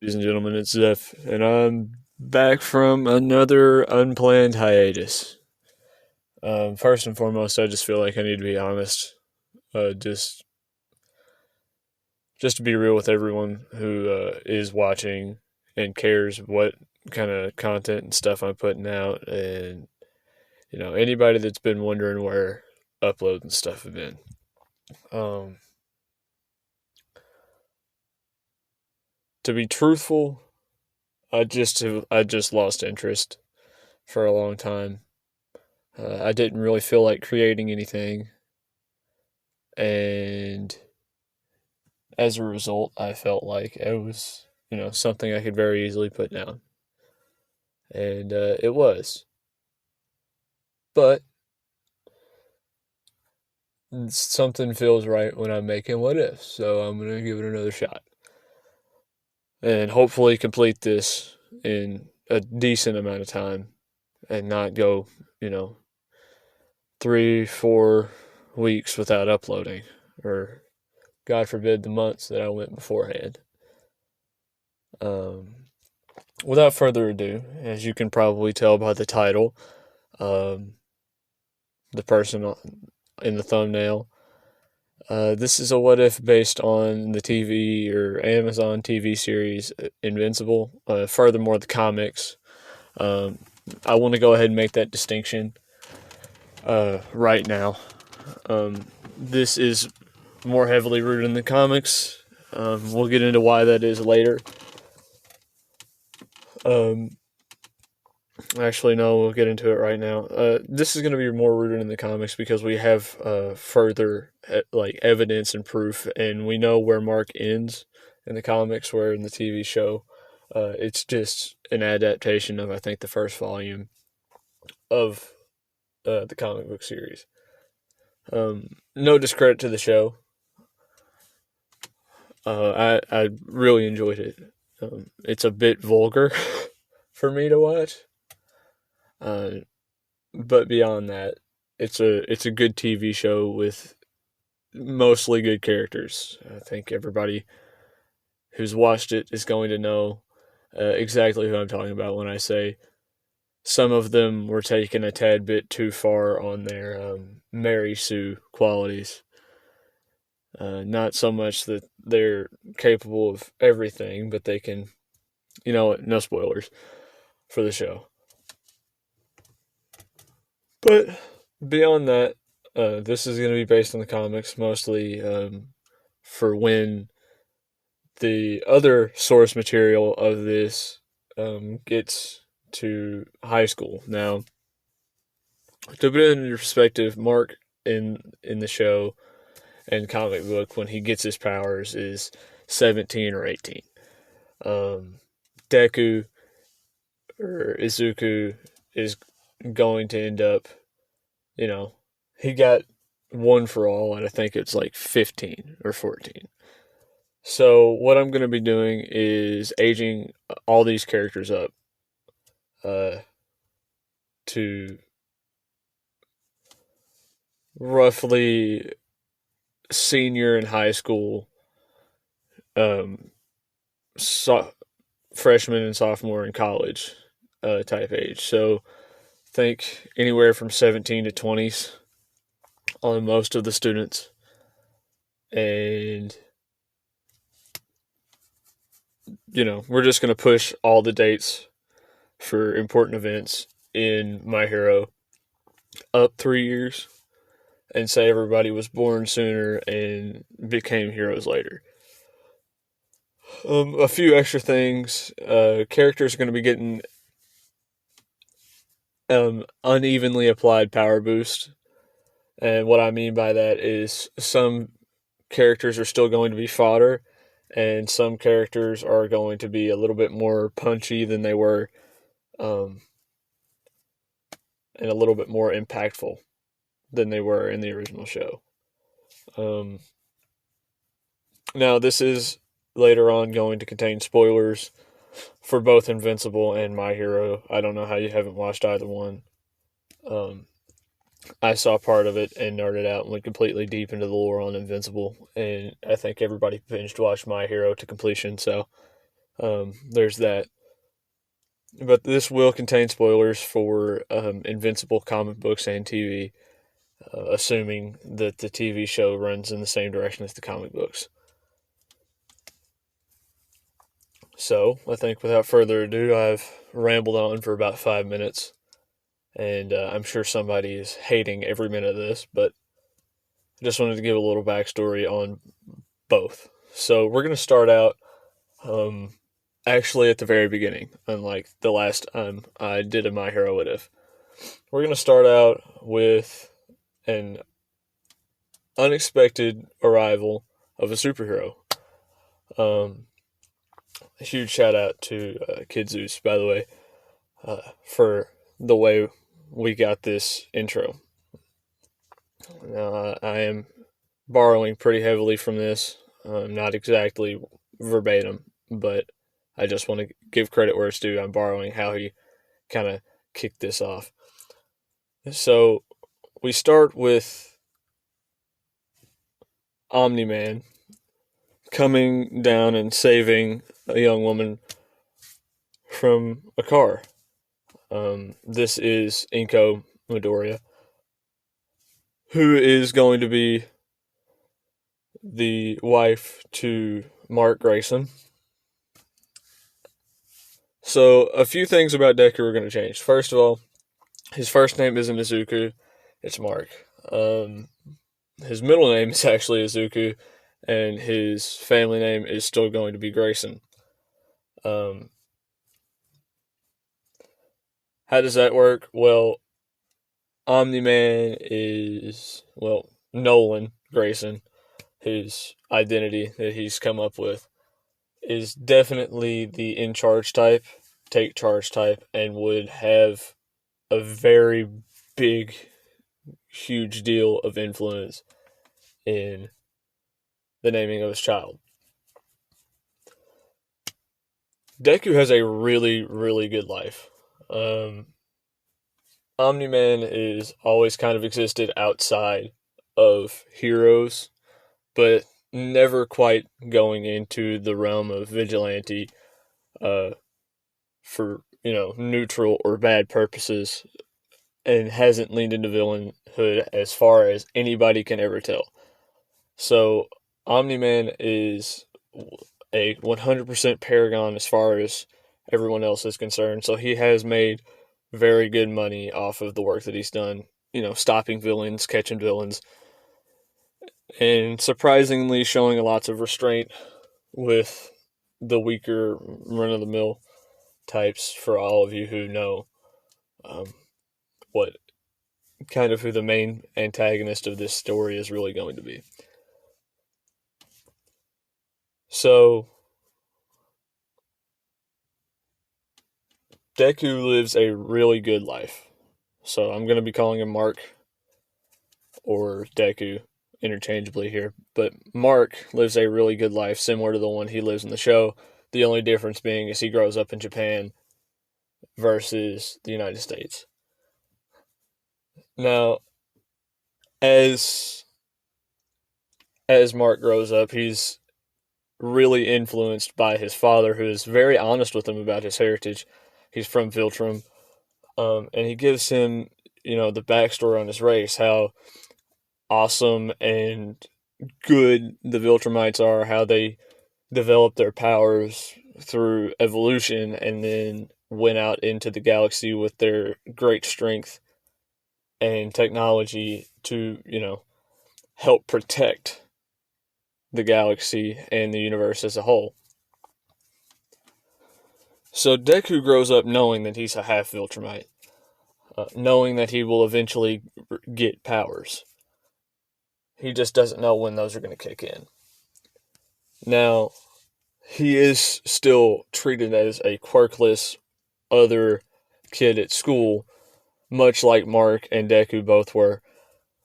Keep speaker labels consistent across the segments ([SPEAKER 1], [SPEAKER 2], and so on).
[SPEAKER 1] Ladies and gentlemen, it's Zeph, and I'm back from another unplanned hiatus. First and foremost, I just feel like I need to be honest. Just to be real with everyone who is watching and cares what kind of content and stuff I'm putting out, and anybody that's been wondering where uploads and stuff have been. Um, to be truthful, I just lost interest for a long time. I didn't really feel like creating anything, and as a result, I felt like it was, something I could very easily put down, and it was. But something feels right when I'm making what if, so I'm gonna give it another shot, and hopefully complete this in a decent amount of time, and not go, you know, 3, 4 weeks without uploading, or God forbid the months that I went beforehand. Um, Without further ado, as you can probably tell by the title, um, the person in the thumbnail, this is a what if based on the TV or Amazon TV series Invincible. Furthermore, the comics. Um, I want to go ahead and make that distinction right now. This is more heavily rooted in the comics. We'll get into why that is later. Um, Actually, no, we'll get into it right now. This is going to be more rooted in the comics because we have further like evidence and proof, and we know where Mark ends in the comics, where in the TV show, it's just an adaptation of, I think, the first volume of the comic book series. No discredit to the show. I really enjoyed it. It's a bit vulgar for me to watch. Uh, but beyond that, it's a good TV show with mostly good characters. I think everybody who's watched it is going to know exactly who I'm talking about when I say some of them were taken a tad bit too far on their Mary Sue qualities. Not so much that they're capable of everything, but they can, no spoilers for the show. But beyond that, this is going to be based on the comics mostly, for when the other source material of this gets to high school. Now, to put it into perspective, Mark in the show and comic book, when he gets his powers, is 17 or 18. Um, Deku or Izuku is going to end up, you know, he got one for all, and I think it's like 15 or 14. So what I'm going to be doing is aging all these characters up uh, to roughly senior in high school, um, so, freshman and sophomore in college type age. So think anywhere from 17 to 20s on most of the students. And, we're just going to push all the dates for important events in My Hero up 3 years and say everybody was born sooner and became heroes later. A few extra things. Characters are going to be getting unevenly applied power boost. And what I mean by that is some characters are still going to be fodder, and some characters are going to be a little bit more punchy than they were, um, and a little bit more impactful than they were in the original show. Um, Now, this is later on going to contain spoilers for both Invincible and My Hero. I don't know how you haven't watched either one. Um, I saw part of it and nerded out and went completely deep into the lore on Invincible, and I think everybody binged watched My Hero to completion. So There's that. But this will contain spoilers for Invincible comic books and TV, assuming that the TV show runs in the same direction as the comic books. So, I think without further ado, I've rambled on for about 5 minutes, and I'm sure somebody is hating every minute of this, but I just wanted to give a little backstory on both. So, we're going to start out um, actually at the very beginning, unlike the last time I did a My Hero What If. We're going to start out with an unexpected arrival of a superhero. Um, a huge shout out to Kid Zeus, by the way, for the way we got this intro. Now, I am borrowing pretty heavily from this, not exactly verbatim, but I just want to give credit where it's due. I'm borrowing how he kind of kicked this off. So we start with Omni-Man coming down and saving a young woman from a car. This is Inko Midoriya, who is going to be the wife to Mark Grayson. So, a few things about Deku are going to change. First of all, his first name isn't Izuku, it's Mark. His middle name is actually Izuku, and his family name is still going to be Grayson. How does that work? Well, Omni-Man is, well, Nolan Grayson, his identity that he's come up with, is definitely the in charge type, take charge type, and would have a very big, huge deal of influence in the naming of his child. Deku has a really, really good life. Omni-Man is always kind of existed outside of heroes, but never quite going into the realm of vigilante uh, for, neutral or bad purposes, and hasn't leaned into villainhood as far as anybody can ever tell. So Omni-Man is a 100% paragon as far as everyone else is concerned. So he has made very good money off of the work that he's done, stopping villains, catching villains, and surprisingly showing lots of restraint with the weaker run of the mill types, for all of you who know um, what kind of who the main antagonist of this story is really going to be. So, Deku lives a really good life. So, I'm going to be calling him Mark or Deku interchangeably here. But Mark lives a really good life, similar to the one he lives in the show. The only difference being is he grows up in Japan versus the United States. Now, as Mark grows up, he's really influenced by his father, who is very honest with him about his heritage. He's from Viltrum, and he gives him, the backstory on his race, how awesome and good the Viltrumites are, how they developed their powers through evolution and then went out into the galaxy with their great strength and technology to, help protect the galaxy and the universe as a whole. So Deku grows up knowing that he's a half Viltrumite, knowing that he will eventually get powers. He just doesn't know when those are going to kick in. Now, he is still treated as a quirkless other kid at school, much like Mark and Deku both were,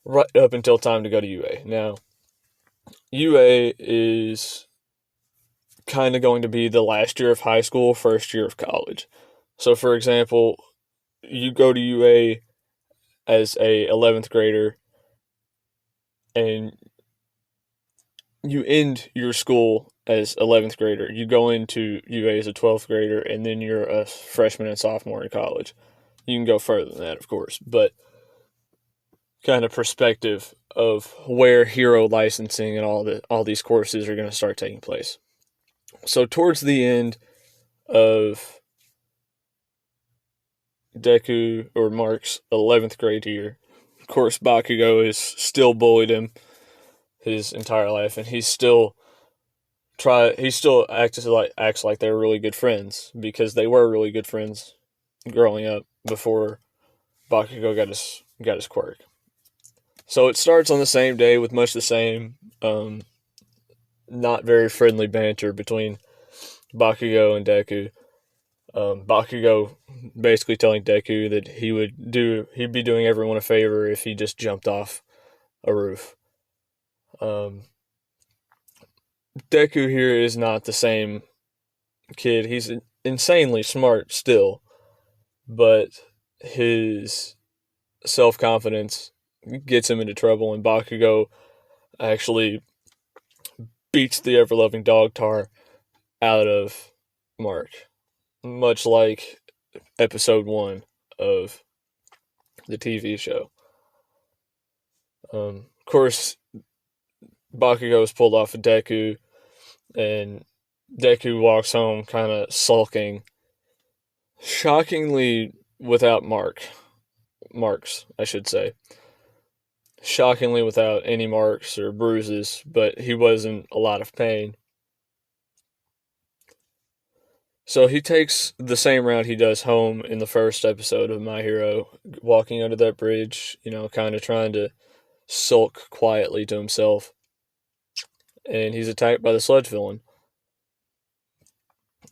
[SPEAKER 1] right up until time to go to UA. Now, UA is kind of going to be the last year of high school, first year of college. So, for example, you go to UA as a 11th grader and you end your school as 11th grader. You go into UA as a 12th grader, and then you're a freshman and sophomore in college. You can go further than that, of course, but kind of perspective of where hero licensing and all these courses are going to start taking place. So towards the end of Deku or Mark's 11th grade year, of course Bakugo is still bullied him his entire life, and he still acts like they're really good friends, because they were really good friends growing up before Bakugo got his quirk. So it starts on the same day with much the same not very friendly banter between Bakugo and Deku. Bakugo basically telling Deku that he'd be doing everyone a favor if he just jumped off a roof. Deku here is not the same kid. He's insanely smart still, but his self-confidence gets him into trouble, and Bakugo actually beats the ever-loving dog tar out of Mark, much like episode 1 of the TV show. Of course, Bakugo is pulled off of Deku, and Deku walks home kind of sulking, shockingly without marks, I should say. Shockingly without any marks or bruises, but he was in a lot of pain. So he takes the same route he does home in the first episode of My Hero, walking under that bridge, kind of trying to sulk quietly to himself. And he's attacked by the sludge villain.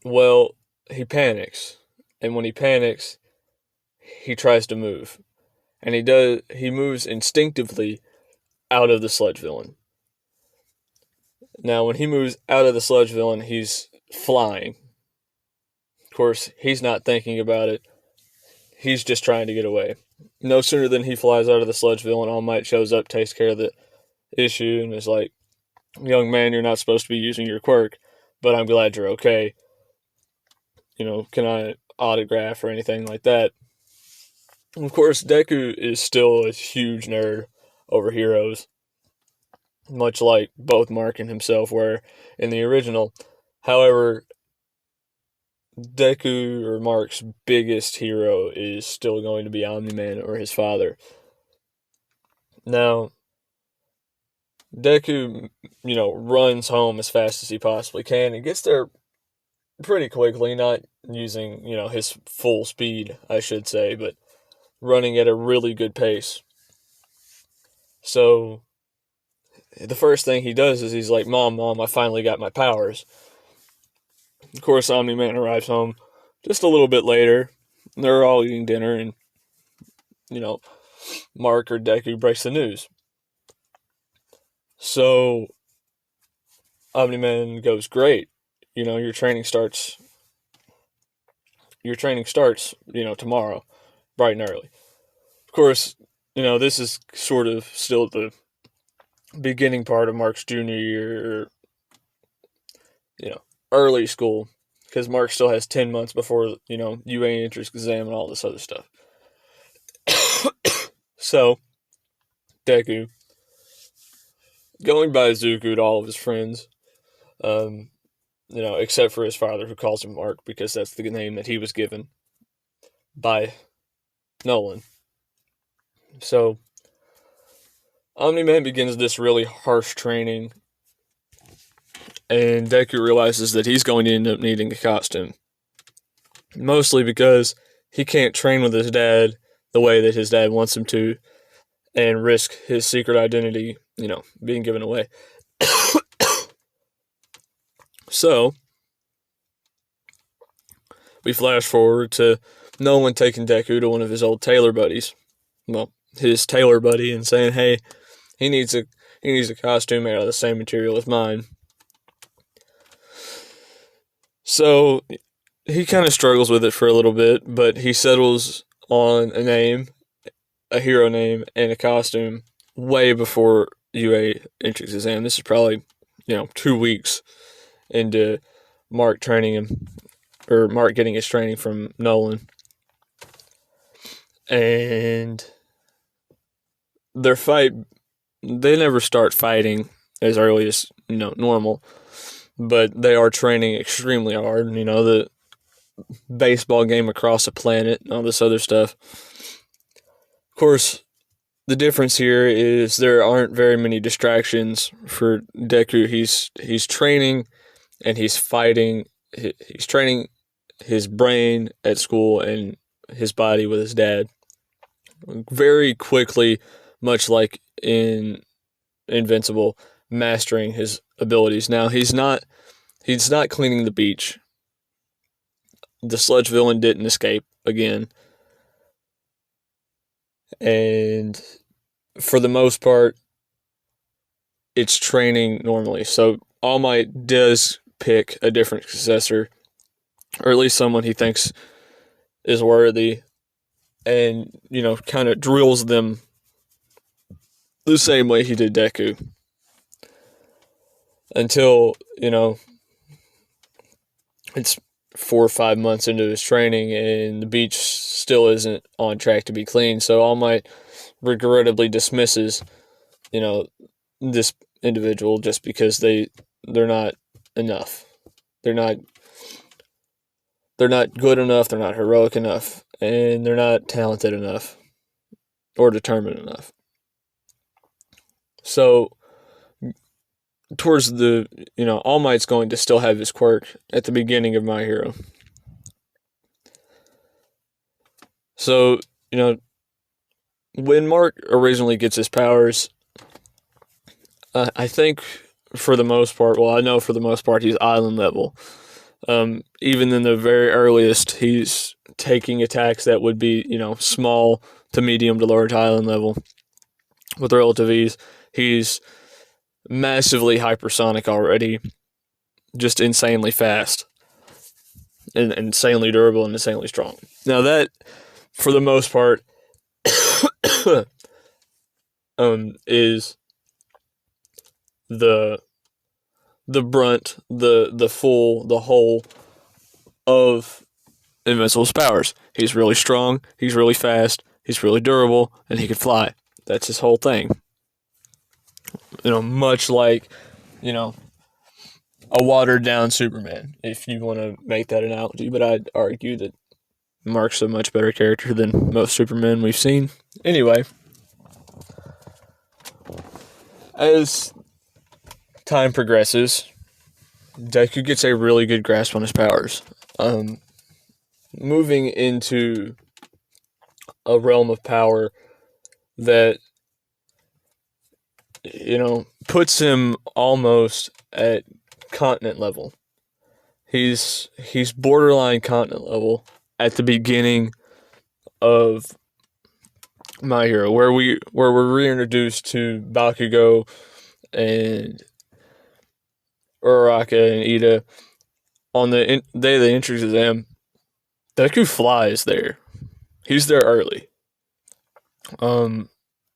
[SPEAKER 1] Well, he panics. And when he panics, he tries to move. And he moves instinctively out of the sludge villain. Now, when he moves out of the sludge villain, he's flying. Of course, he's not thinking about it. He's just trying to get away. No sooner than he flies out of the sludge villain, All Might shows up, takes care of the issue, and is like, "Young man, you're not supposed to be using your quirk, but I'm glad you're okay. Can I autograph or anything like that?" Of course, Deku is still a huge nerd over heroes, much like both Mark and himself were in the original. However, Deku or Mark's biggest hero is still going to be Omni-Man or his father. Now, Deku, runs home as fast as he possibly can and gets there pretty quickly, not using, his full speed, I should say, but running at a really good pace. So the first thing he does is he's like, Mom, I finally got my powers. Of course, Omni-Man arrives home just a little bit later. They're all eating dinner, and, Mark or Deku breaks the news. So Omni-Man goes, "Great. Your training starts, tomorrow, bright and early." Of course, this is sort of still the beginning part of Mark's junior year, early school, because Mark still has 10 months before, UA entrance exam and all this other stuff. So, Deku, going by Zuko to all of his friends, except for his father, who calls him Mark because that's the name that he was given by Nolan. So, Omni-Man begins this really harsh training, and Deku realizes that he's going to end up needing a costume. Mostly because he can't train with his dad the way that his dad wants him to, and risk his secret identity, being given away. So, we flash forward to Nolan taking Deku to one of his old tailor buddies. Well, his tailor buddy, and saying, "Hey, he needs a costume made out of the same material as mine." So he kind of struggles with it for a little bit, but he settles on a hero name, and a costume way before UA entrance exam. This is probably, 2 weeks into Mark training him, or Mark getting his training from Nolan. And their fight, they never start fighting as early as, normal, but they are training extremely hard. The baseball game across a planet and all this other stuff. Of course, the difference here is there aren't very many distractions for Deku. He's training and he's fighting. He's training his brain at school and his body with his dad very quickly, much like in Invincible, mastering his abilities. Now he's not cleaning the beach. The sludge villain didn't escape again. And for the most part, it's training normally. So All Might does pick a different successor, or at least someone he thinks is worthy, and, kind of drills them the same way he did Deku. Until, it's 4 or 5 months into his training and the beach still isn't on track to be clean. So All Might regrettably dismisses, this individual just because they're not enough. They're not good enough, they're not heroic enough, and they're not talented enough or determined enough. So towards the, All Might's going to still have his quirk at the beginning of My Hero. So, when Mark originally gets his powers, I think for the most part, I know for the most part he's island level. Even in the very earliest, he's taking attacks that would be, small to medium to large island level with relative ease. He's massively hypersonic already, just insanely fast, and insanely durable and insanely strong. Now that, for the most part, is the brunt, the whole of Invincible's powers. He's really strong, he's really fast, he's really durable, and he can fly. That's his whole thing. Much like, a watered down Superman, if you want to make that analogy, but I'd argue that Mark's a much better character than most Supermen we've seen. Anyway, as time progresses, Deku gets a really good grasp on his powers. Moving into a realm of power that, puts him almost at continent level. He's borderline continent level at the beginning of My Hero, where we're reintroduced to Bakugo and Uraraka and Ida. On the day they introduce them, Deku flies there. He's there early.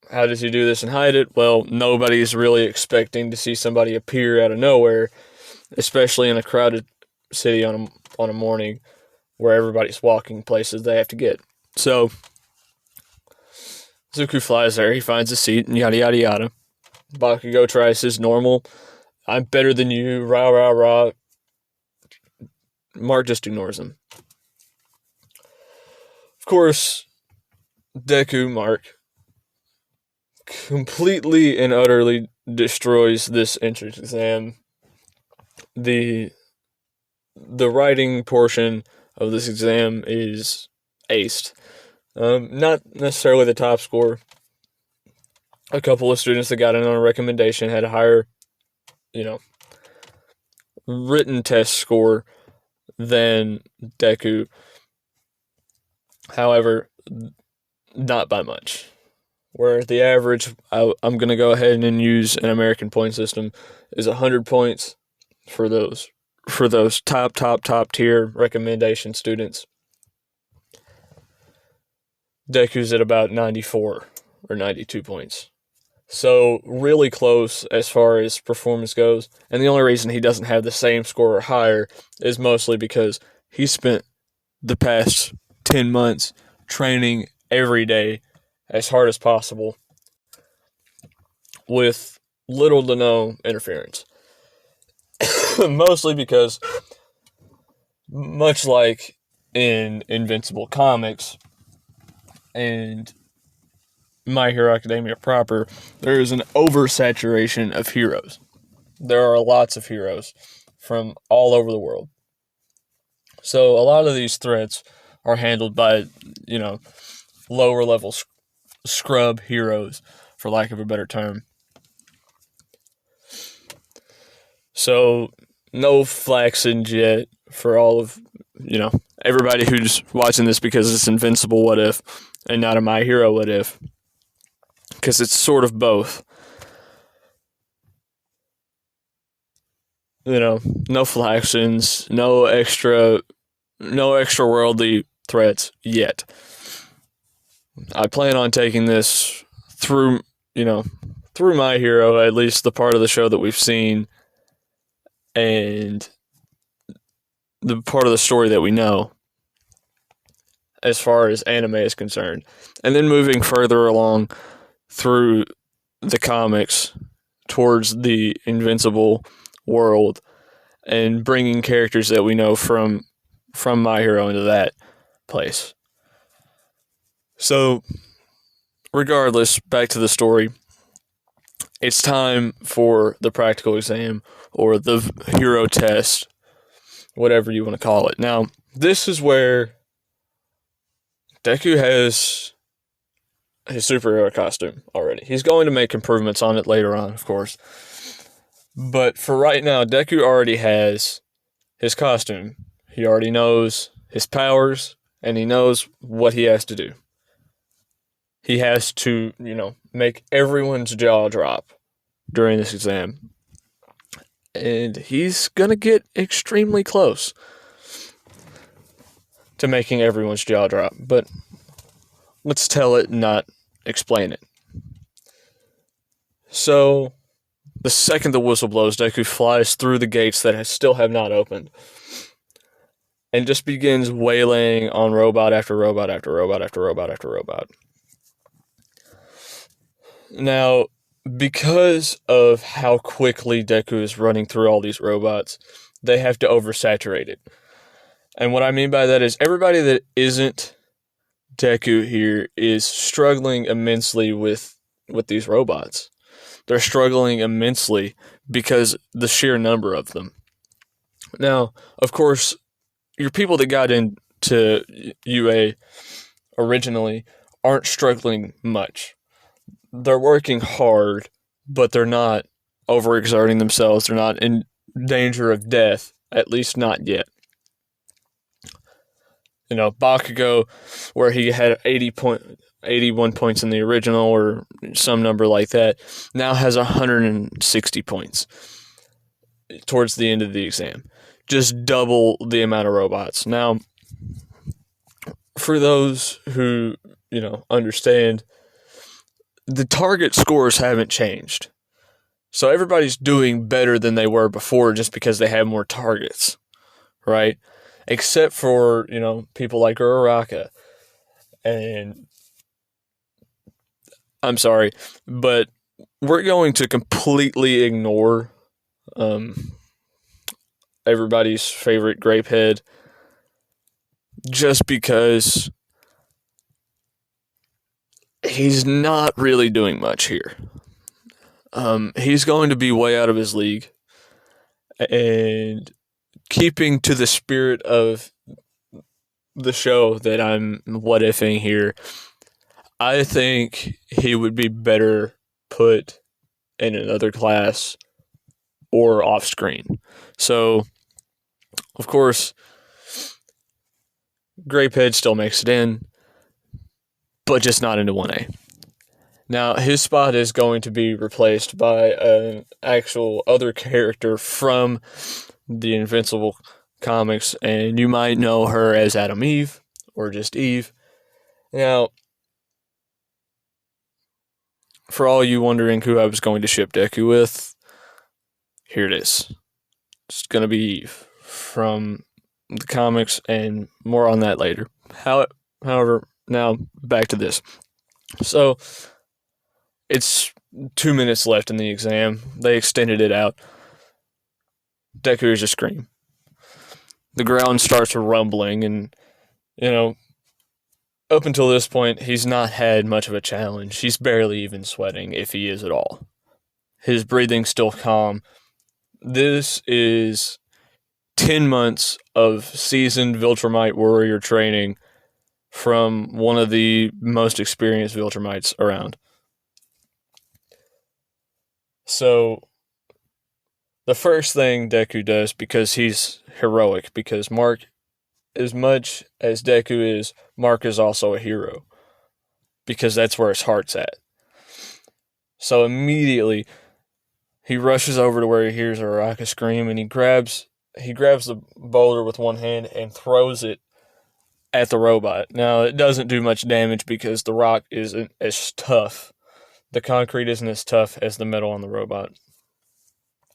[SPEAKER 1] How does he do this and hide it? Well, nobody's really expecting to see somebody appear out of nowhere, especially in a crowded city on a morning where everybody's walking places they have to get. So Zuko flies there, he finds a seat, and yada yada yada. Bakugo tries his normal, I'm better than you, rah rah rah. Mark just ignores him. Of course, Deku, Mark, completely and utterly destroys this entrance exam. The writing portion of this exam is aced. Not necessarily the top score. A couple of students that got in on a recommendation had a higher, written test score than Deku. However, not by much. Where the average, I'm going to go ahead and use an American point system, is 100 points for those top tier recommendation students. Deku's at about 94 or 92 points. So, really close as far as performance goes. And the only reason he doesn't have the same score or higher is mostly because he spent the past 10 months training every day as hard as possible with little to no interference. Mostly because, much like in Invincible comics and My Hero Academia proper, there is an oversaturation of heroes. There are lots of heroes from all over the world. So a lot of these threats are handled by, lower level scrub heroes, for lack of a better term. So no flaxing yet for all of, everybody who's watching this because it's Invincible What If and not a My Hero What If. Because it's sort of both. No flaxins, no extra worldly threats yet. I plan on taking this through My Hero, at least the part of the show that we've seen, and the part of the story that we know, as far as anime is concerned. And then moving further along through the comics towards the Invincible world and bringing characters that we know from My Hero into that place. So, regardless, back to the story. It's time for the practical exam or the hero test, whatever you want to call it. Now, this is where Deku has his superhero costume already. He's going to make improvements on it later on, of course. But for right now, Deku already has his costume. He already knows his powers, and he knows what he has to do. He has to, make everyone's jaw drop during this exam. And he's going to get extremely close to making everyone's jaw drop. But let's tell it, not explain it. So, the second the whistle blows, Deku flies through the gates that still have not opened and just begins waylaying on robot after robot after robot after robot after robot. Now, because of how quickly Deku is running through all these robots, they have to oversaturate it. And what I mean by that is everybody that isn't Deku here is struggling immensely with these robots. They're struggling immensely because the sheer number of them. Now, of course, your people that got into UA originally aren't struggling much. They're working hard, but they're not overexerting themselves. They're not in danger of death, at least not yet. Bakugo, where he had 81 points in the original or some number like that, now has 160 points towards the end of the exam. Just double the amount of robots. Now, for those who, understand, the target scores haven't changed. So everybody's doing better than they were before just because they have more targets, right? Except for, people like Uraraka. And I'm sorry, but we're going to completely ignore everybody's favorite Grapehead just because he's not really doing much here. He's going to be way out of his league, and keeping to the spirit of the show that I'm what-ifing here, I think he would be better put in another class or off screen. So, of course, Grapehead still makes it in, but just not into 1A. Now, his spot is going to be replaced by an actual other character from the Invincible comics, and you might know her as Adam Eve, or just Eve. Now, for all you wondering who I was going to ship Deku with, here it is. It's going to be Eve from the comics, and more on that later. However, now back to this. So, it's 2 minutes left in the exam. They extended it out. Deku hears a scream. The ground starts rumbling, and, up until this point, he's not had much of a challenge. He's barely even sweating, if he is at all. His breathing's still calm. This is 10 months of seasoned Viltrumite warrior training from one of the most experienced Viltrumites around. So, the first thing Deku does, because he's heroic, because Mark, as much as Deku is, Mark is also a hero, because that's where his heart's at. So immediately, he rushes over to where he hears Araka scream, and he grabs the boulder with one hand and throws it at the robot. Now, it doesn't do much damage because the rock isn't as tough. The concrete isn't as tough as the metal on the robot.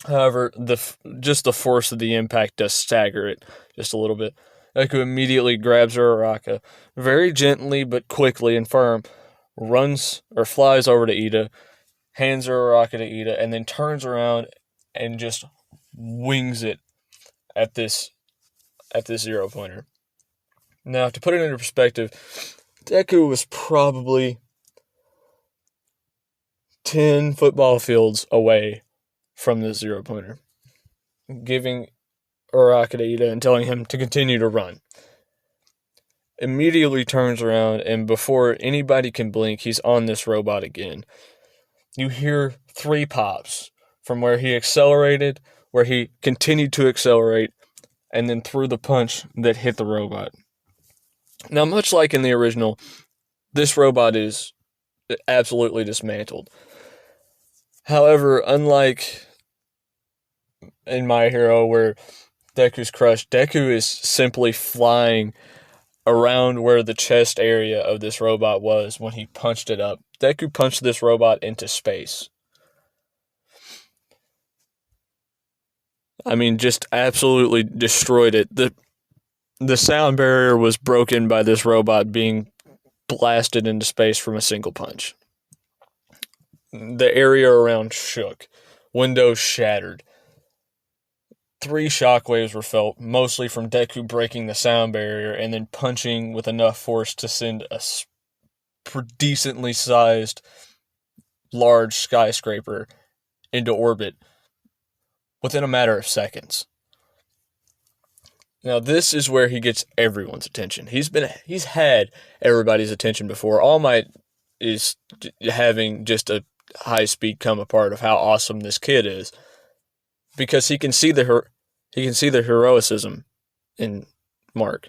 [SPEAKER 1] However, just the force of the impact does stagger it just a little bit. Deku immediately grabs her Araka, very gently but quickly and firm, runs or flies over to Ida, hands her Araka to Ida, and then turns around and just wings it at this 0-pointer. Now, to put it into perspective, Deku was probably 10 football fields away from this 0-pointer, giving Araka to Ida and telling him to continue to run. Immediately turns around, and before anybody can blink, he's on this robot again. You hear 3 pops from where he accelerated, where he continued to accelerate, and then threw the punch that hit the robot. Now, much like in the original, this robot is absolutely dismantled. However, unlike in My Hero, where Deku's crushed, Deku is simply flying around where the chest area of this robot was when he punched it up. Deku punched this robot into space. I mean, just absolutely destroyed it. The sound barrier was broken by this robot being blasted into space from a single punch. The area around shook. Windows shattered. 3 shockwaves were felt, mostly from Deku breaking the sound barrier and then punching with enough force to send a decently sized large skyscraper into orbit within a matter of seconds. Now, this is where he gets everyone's attention. He's had everybody's attention before. All Might is having just a high speed come apart of how awesome this kid is, because he can see the heroicism in Mark.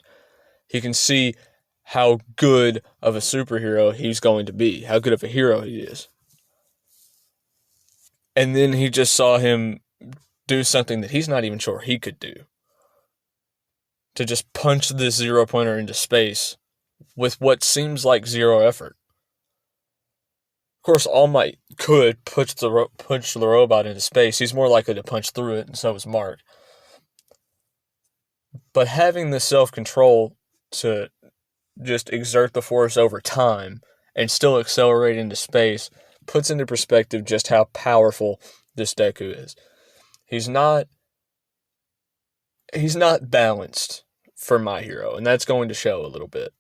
[SPEAKER 1] He can see how good of a superhero he's going to be, how good of a hero he is. And then he just saw him do something that he's not even sure he could do. To just punch this 0-pointer into space with what seems like zero effort. Of course, All Might could punch the robot into space. He's more likely to punch through it, and so is Mark. But having the self-control to just exert the force over time and still accelerate into space puts into perspective just how powerful this Deku is. He's not balanced for My Hero, and that's going to show a little bit.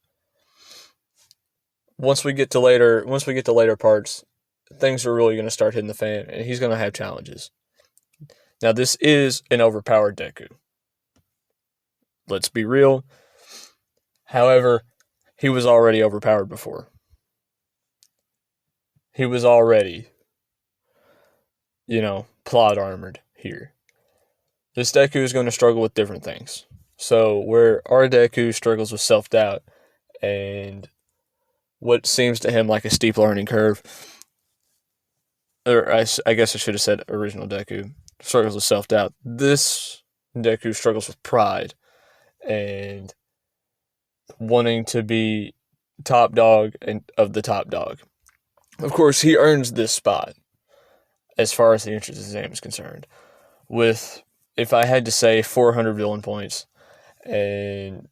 [SPEAKER 1] Once we get to later parts, things are really going to start hitting the fan, and he's going to have challenges. Now, this is an overpowered Deku. Let's be real. However, he was already overpowered before. He was already, plot armored here. This Deku is going to struggle with different things. So, where our Deku struggles with self-doubt and what seems to him like a steep learning curve, or I guess I should have said original Deku, struggles with self-doubt. This Deku struggles with pride and wanting to be top dog and of the top dog. Of course, he earns this spot as far as the entrance exam is concerned. With, if I had to say, 400 villain points and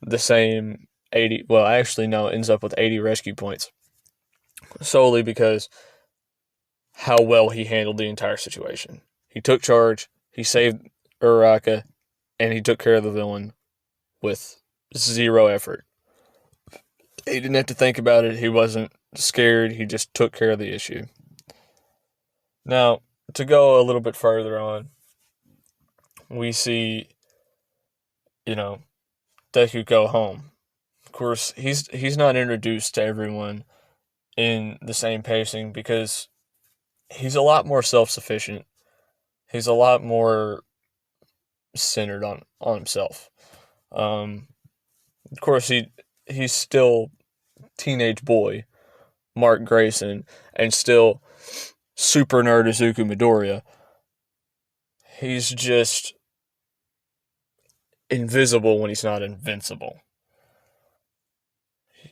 [SPEAKER 1] the same 80, well, actually, no, it ends up with 80 rescue points. Solely because how well he handled the entire situation. He took charge, he saved Uraraka, and he took care of the villain with zero effort. He didn't have to think about it. He wasn't scared. He just took care of the issue. Now, to go a little bit further on, we see, Deku go home. Of course, he's not introduced to everyone in the same pacing because he's a lot more self-sufficient. He's a lot more centered on himself. Of course, he's still teenage boy Mark Grayson and still super nerd Izuku Midoriya. He's just invisible when he's not invincible.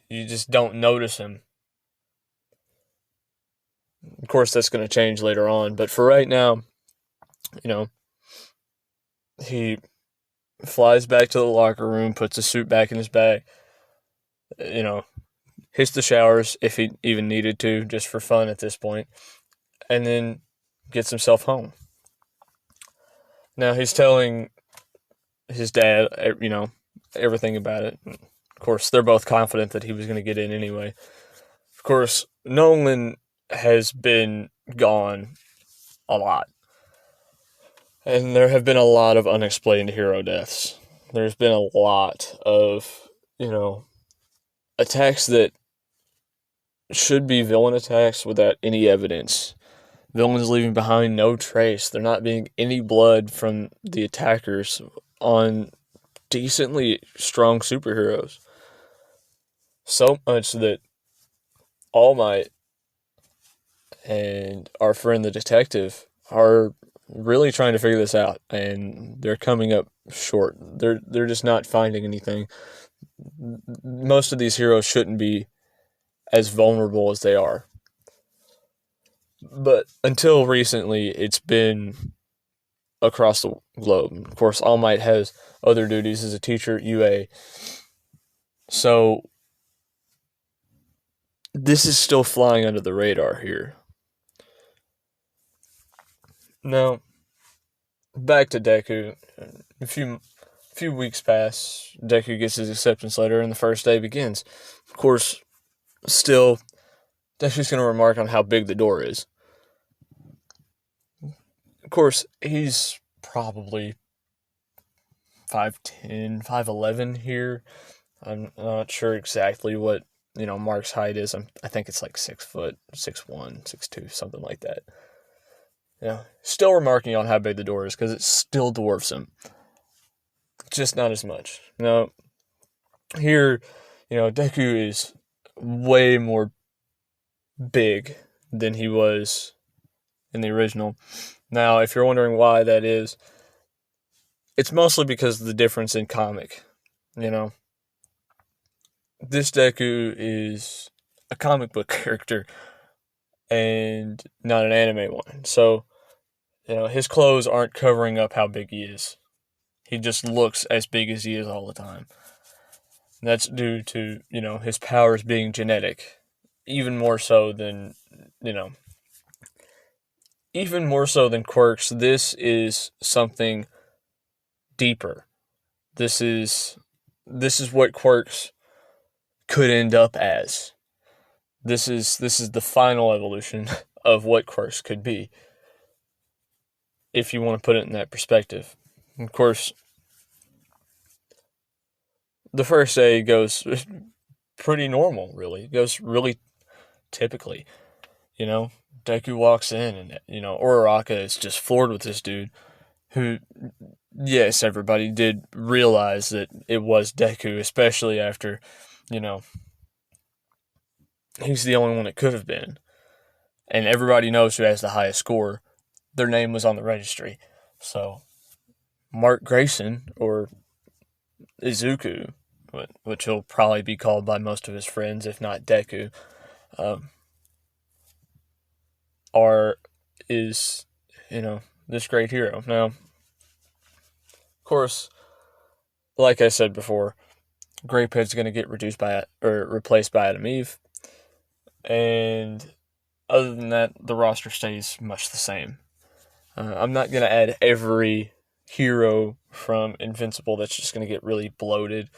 [SPEAKER 1] You just don't notice him. Of course, that's going to change later on, but for right now, he flies back to the locker room, puts his suit back in his bag, hits the showers if he even needed to, just for fun at this point, and then gets himself home. Now he's telling his dad, everything about it. Of course, they're both confident that he was going to get in anyway. Of course, Nolan has been gone a lot. And there have been a lot of unexplained hero deaths. There's been a lot of, attacks that should be villain attacks without any evidence. Villains leaving behind no trace. There not being any blood from the attackers on decently strong superheroes. So much that All Might and our friend the detective are really trying to figure this out, and they're coming up short. They're just not finding anything. Most of these heroes shouldn't be as vulnerable as they are. But until recently, it's been across the globe. Of course, All Might has other duties as a teacher at UA. So this is still flying under the radar here. Now, back to Deku. A few weeks pass. Deku gets his acceptance letter, and the first day begins. Of course, still, Deku's going to remark on how big the door is. Of course, he's probably 5'10", 5'11" here. I'm not sure exactly what, Mark's height is. I think it's like 6 foot, 6'1", 6'2", something like that. Still remarking on how big the door is because it still dwarfs him. Just not as much. Now, here, Deku is way more big than he was in the original. Now, if you're wondering why that is, it's mostly because of the difference in comic. This Deku is a comic book character and not an anime one. So, his clothes aren't covering up how big he is. He just looks as big as he is all the time. And that's due to, his powers being genetic. Even more so than quirks. This is something deeper. This is what quirks could end up as. This is the final evolution of what quirks could be, if you want to put it in that perspective. Of course, the first day goes pretty normal, really. It goes really typically. Deku walks in and, Uraraka is just floored with this dude who, yes, everybody did realize that it was Deku, especially after, he's the only one it could have been. And everybody knows who has the highest score. Their name was on the registry. So, Mark Grayson, or Izuku, which he'll probably be called by most of his friends, if not Deku, is, this great hero. Now, of course, like I said before, Grape Head's going to get replaced by Adam Eve, and other than that, the roster stays much the same. I'm not going to add every hero from Invincible. That's just going to get really bloated,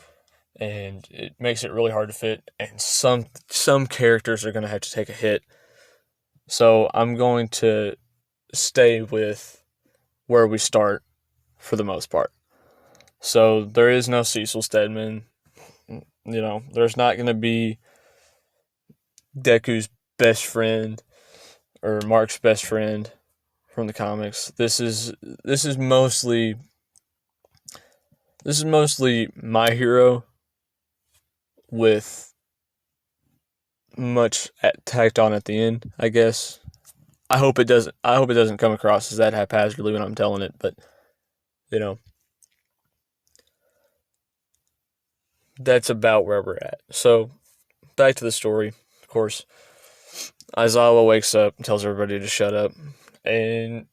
[SPEAKER 1] and it makes it really hard to fit. And some characters are going to have to take a hit. So I'm going to stay with where we start for the most part. So there is no Cecil Stedman. There's not going to be Deku's best friend or Mark's best friend from the comics. This is mostly my hero with much tacked on at the end, I guess. I hope it doesn't come across as that haphazardly when I'm telling it, but that's about where we're at. So, back to the story. Of course, Aizawa wakes up and tells everybody to shut up. And,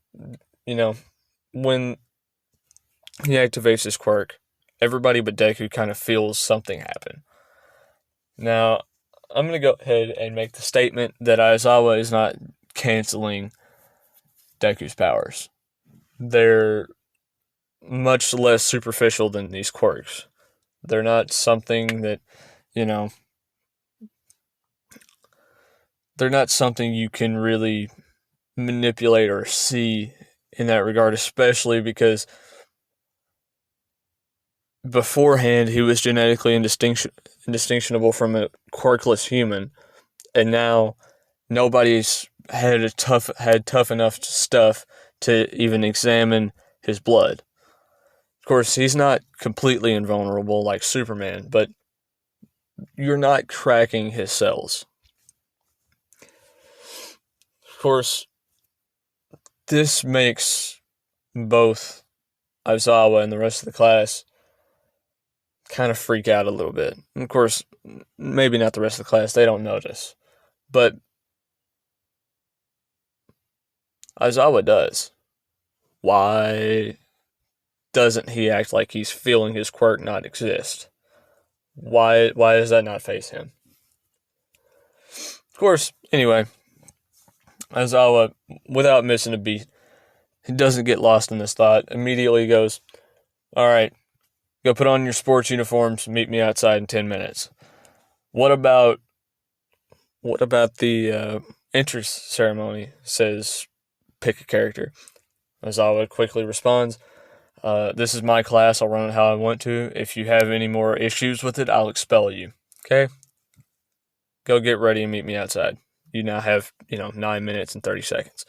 [SPEAKER 1] when he activates his quirk, everybody but Deku kind of feels something happen. Now, I'm going to go ahead and make the statement that Aizawa is not canceling Deku's powers. They're much less superficial than these quirks. They're not something that, they're not something you can really manipulate or see in that regard, especially because beforehand he was genetically indistinguishable from a quirkless human, and now nobody's had tough enough stuff to even examine his blood. Of course, he's not completely invulnerable like Superman, but you're not cracking his cells. Of course, this makes both Aizawa and the rest of the class kind of freak out a little bit. And of course, maybe not the rest of the class, they don't notice. But Aizawa does. Why doesn't he act like he's feeling his quirk not exist? Why does that not face him? Of course, anyway, Aizawa, without missing a beat, he doesn't get lost in this thought, immediately goes, alright, go put on your sports uniforms, meet me outside in 10 minutes. What about the entrance ceremony? Says, pick a character. Aizawa quickly responds, this is my class, I'll run it how I want to. If you have any more issues with it, I'll expel you. Okay? Go get ready and meet me outside. You now have, 9 minutes and 30 seconds.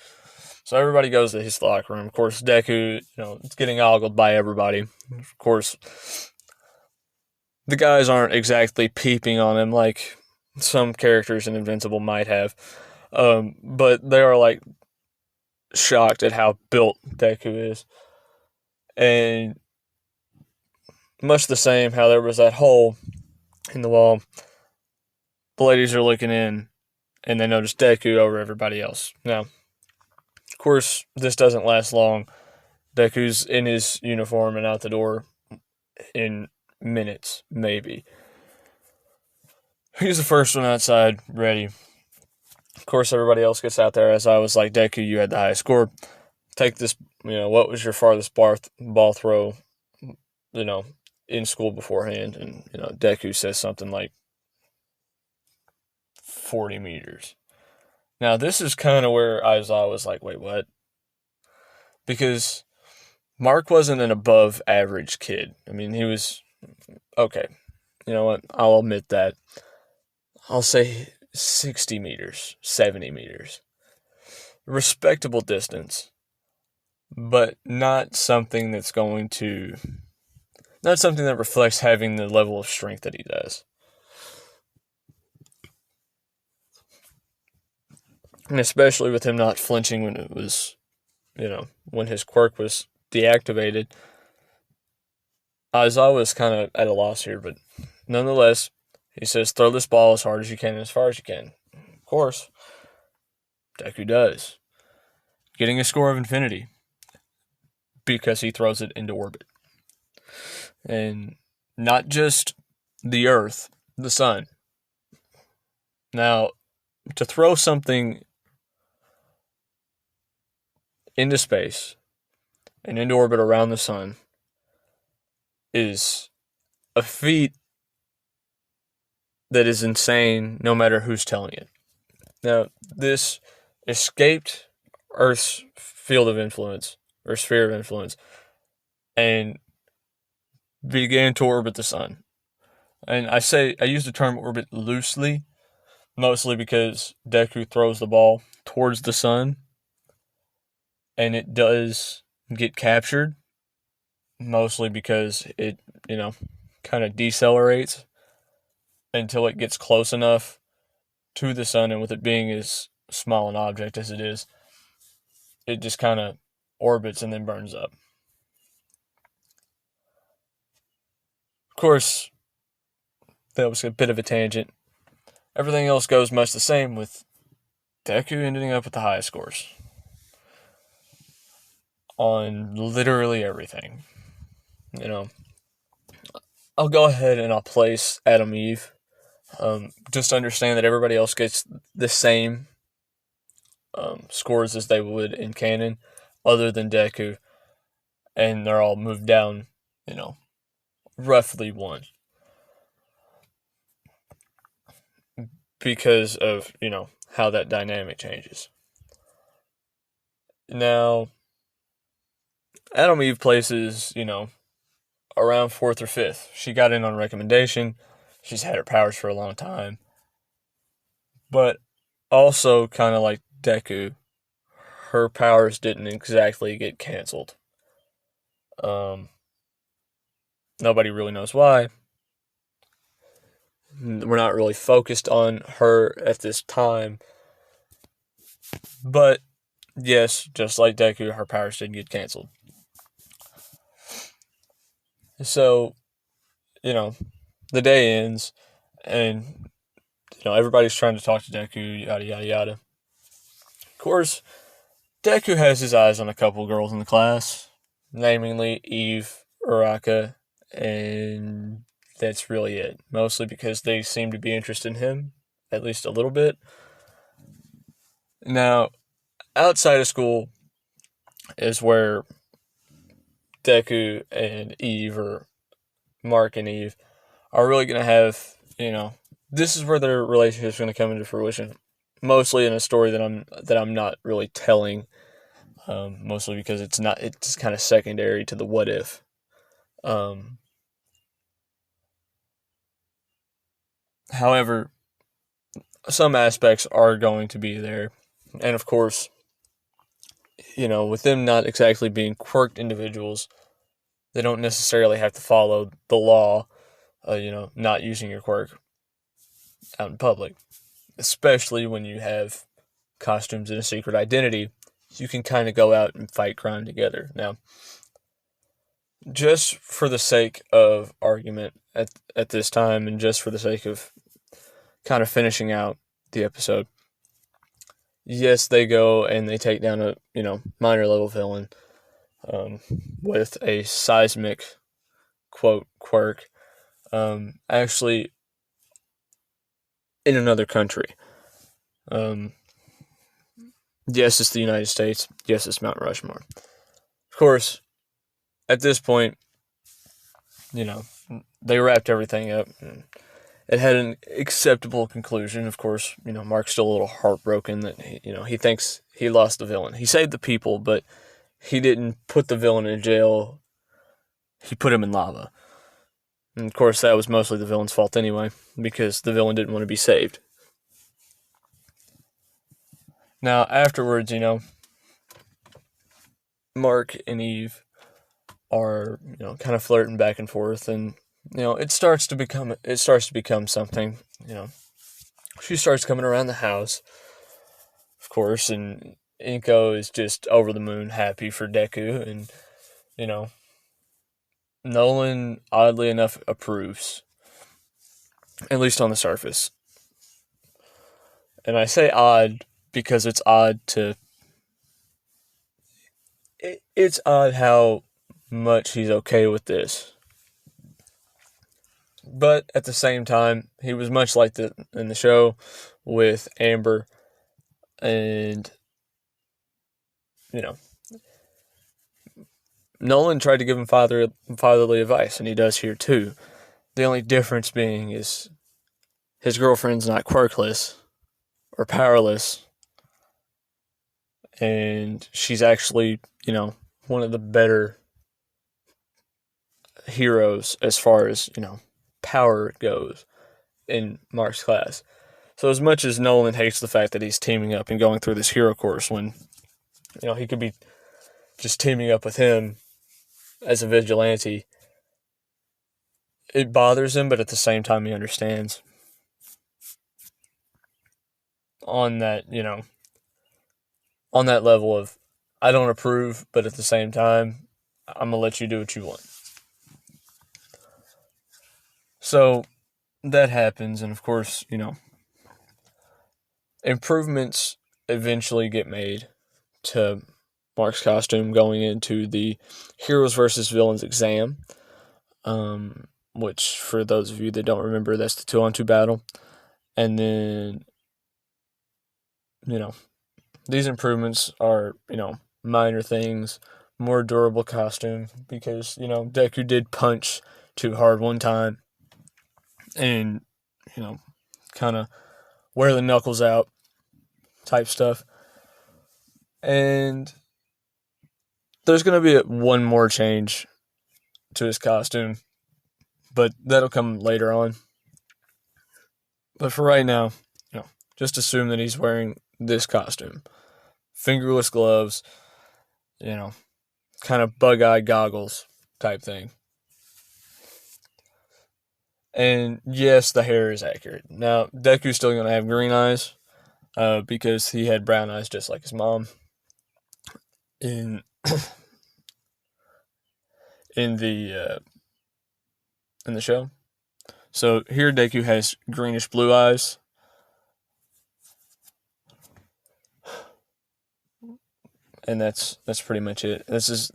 [SPEAKER 1] So everybody goes to his locker room. Of course, Deku, it's getting ogled by everybody. Of course, the guys aren't exactly peeping on him like some characters in Invincible might have. But they are, shocked at how built Deku is. And much the same how there was that hole in the wall. The ladies are looking in, and they notice Deku over everybody else. Now, of course, this doesn't last long. Deku's in his uniform and out the door in minutes, maybe. He's the first one outside, ready. Of course, everybody else gets out there. As I was like, Deku, you had the highest score. Take this, what was your farthest ball throw, in school beforehand? And, Deku says something like 40 meters. Now, this is kind of where Aizawa was like, wait, what? Because Mark wasn't an above average kid. I mean, he was, okay, you know what? I'll admit that. I'll say 60 meters, 70 meters. Respectable distance, but not something that reflects having the level of strength that he does. And especially with him not flinching when it was, when his quirk was deactivated. Aizawa was kind of at a loss here, but nonetheless, he says, throw this ball as hard as you can and as far as you can. Of course, Deku does, getting a score of infinity because he throws it into orbit. And not just the Earth, the Sun. Now, to throw something into space and into orbit around the Sun is a feat that is insane no matter who's telling it. Now, this escaped Earth's field of influence, or sphere of influence, and began to orbit the Sun. And I use the term orbit loosely, mostly because Deku throws the ball towards the Sun, and it does get captured, mostly because it, kind of decelerates until it gets close enough to the Sun, and with it being as small an object as it is, it just kind of orbits and then burns up. Of course, that was a bit of a tangent. Everything else goes much the same, with Deku ending up with the highest scores on literally everything. I'll go ahead and I'll place Adam Eve. Just understand that everybody else gets the same scores as they would in canon, other than Deku, and they're all moved down, roughly one. Because of, how that dynamic changes. Now, Adam Eve places, around 4th or 5th. She got in on recommendation. She's had her powers for a long time. But also, kind of like Deku, her powers didn't exactly get canceled. Nobody really knows why. We're not really focused on her at this time. But, yes, just like Deku, her powers didn't get canceled. So, the day ends, and, everybody's trying to talk to Deku, yada, yada, yada. Of course, Deku has his eyes on a couple girls in the class, namely Eve, Uraka, and that's really it. Mostly because they seem to be interested in him, at least a little bit. Now, outside of school is where Deku and Eve, or Mark and Eve, are really going to have, this is where their relationship is going to come into fruition. Mostly in a story that I'm not really telling, mostly because it's kind of secondary to the what if. However, some aspects are going to be there, and of course, with them not exactly being quirked individuals, they don't necessarily have to follow the law, not using your quirk out in public. Especially when you have costumes and a secret identity, you can kind of go out and fight crime together. Now, just for the sake of argument at this time, and just for the sake of kind of finishing out the episode, yes, they go and they take down a, minor level villain with a seismic, quote, quirk, actually in another country. Yes, it's the United States. Yes, it's Mount Rushmore. Of course, at this point, they wrapped everything up. And it had an acceptable conclusion. Of course, Mark's still a little heartbroken that, he thinks he lost the villain. He saved the people, but he didn't put the villain in jail. He put him in lava. And of course, that was mostly the villain's fault anyway, because the villain didn't want to be saved. Now, afterwards, Mark and Eve are, kind of flirting back and forth, and, it starts to become something, She starts coming around the house, of course, and Inko is just over the moon happy for Deku, and, Nolan, oddly enough, approves. At least on the surface. And I say odd because it's odd it's odd how much he's okay with this. But at the same time, he was much like in the show with Amber, and you know, Nolan tried to give him fatherly advice, and he does here too. The only difference being is his girlfriend's not quirkless or powerless, and she's actually, one of the better heroes as far as, power goes in Mark's class. So as much as Nolan hates the fact that he's teaming up and going through this hero course when, he could be just teaming up with him as a vigilante, it bothers him, but at the same time he understands on that, on that level of, I don't approve, but at the same time, I'm going to let you do what you want. So that happens, and of course, improvements eventually get made to Mark's costume going into the Heroes versus Villains exam, which, for those of you that don't remember, that's the 2-on-2 battle. And then, these improvements are, minor things, more durable costume, because, Deku did punch too hard one time and, kind of wear the knuckles out type stuff. And there's going to be one more change to his costume, but that'll come later on. But for right now, just assume that he's wearing this costume. Fingerless gloves, kind of bug-eyed goggles type thing. And yes, the hair is accurate. Now, Deku's still going to have green eyes, because he had brown eyes just like his mom in the show. So here Deku has greenish blue eyes. And that's pretty much it. That's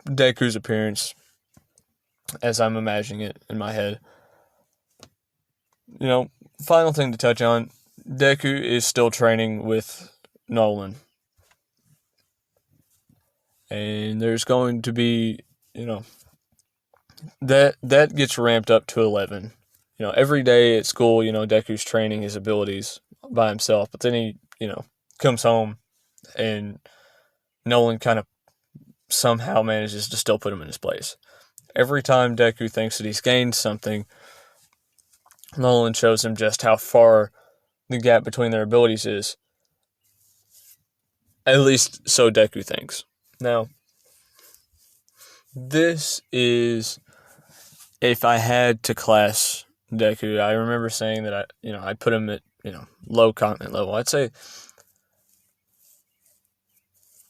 [SPEAKER 1] Deku's appearance as I'm imagining it in my head. Final thing to touch on, Deku is still training with Nolan. And there's going to be, that gets ramped up to 11. Every day at school, Deku's training his abilities by himself, but then he, comes home and Nolan kind of somehow manages to still put him in his place. Every time Deku thinks that he's gained something, Nolan shows him just how far the gap between their abilities is. At least so Deku thinks. Now, this is, if I had to class Deku, I remember saying that I put him at, low continent level. I'd say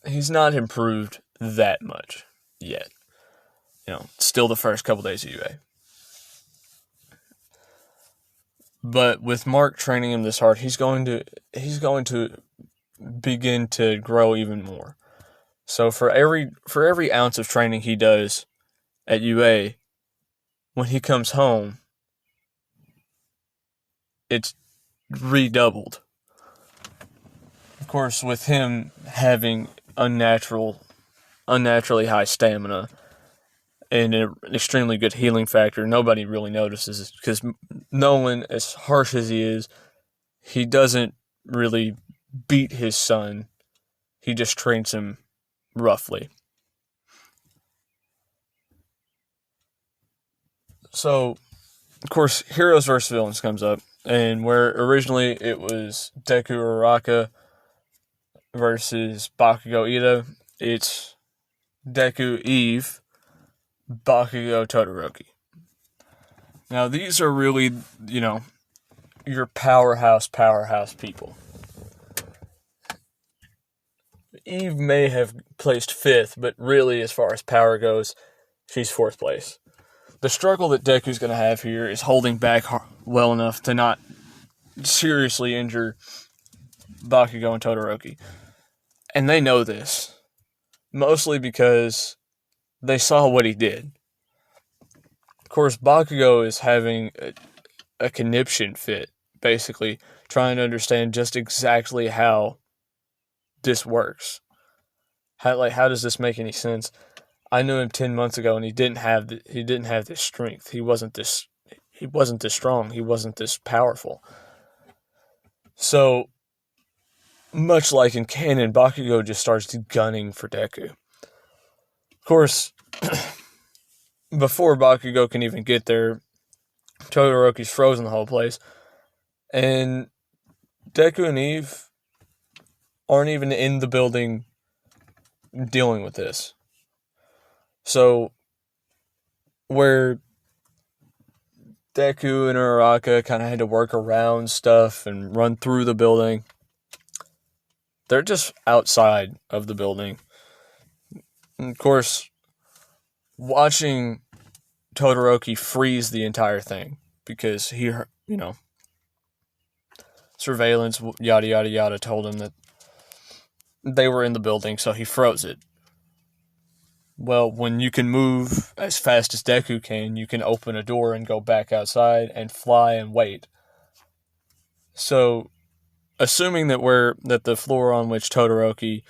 [SPEAKER 1] he's not improved that much yet. Still the first couple days of UA. But with Mark training him this hard, he's going to begin to grow even more. So for every ounce of training he does at UA, when he comes home, it's redoubled. Of course, with him having unnaturally high stamina and an extremely good healing factor, nobody really notices, because Nolan, as harsh as he is, he doesn't really beat his son. He just trains him roughly. So, of course, Heroes vs. Villains comes up, and where originally it was Deku Uraraka versus Bakugo Ito, it's Deku Eve, Bakugo Todoroki. Now, these are really, your powerhouse people. Eve may have placed 5th, but really, as far as power goes, she's 4th place. The struggle that Deku's going to have here is holding back well enough to not seriously injure Bakugo and Todoroki. And they know this, mostly because they saw what he did. Of course, Bakugo is having a conniption fit, basically, trying to understand just exactly how this works. How does this make any sense? I knew him 10 months ago, and he didn't have this strength. He wasn't this strong. He wasn't this powerful. So, much like in canon, Bakugo just starts gunning for Deku. Of course, before Bakugo can even get there, Todoroki's frozen the whole place, and Deku and Eve aren't even in the building dealing with this. So, where Deku and Uraraka kind of had to work around stuff and run through the building, they're just outside of the building. And of course, watching Todoroki freeze the entire thing, because he, surveillance, yada yada yada, told him that they were in the building, so he froze it. Well, when you can move as fast as Deku can, you can open a door and go back outside and fly and wait. So, assuming that the floor on which Todoroki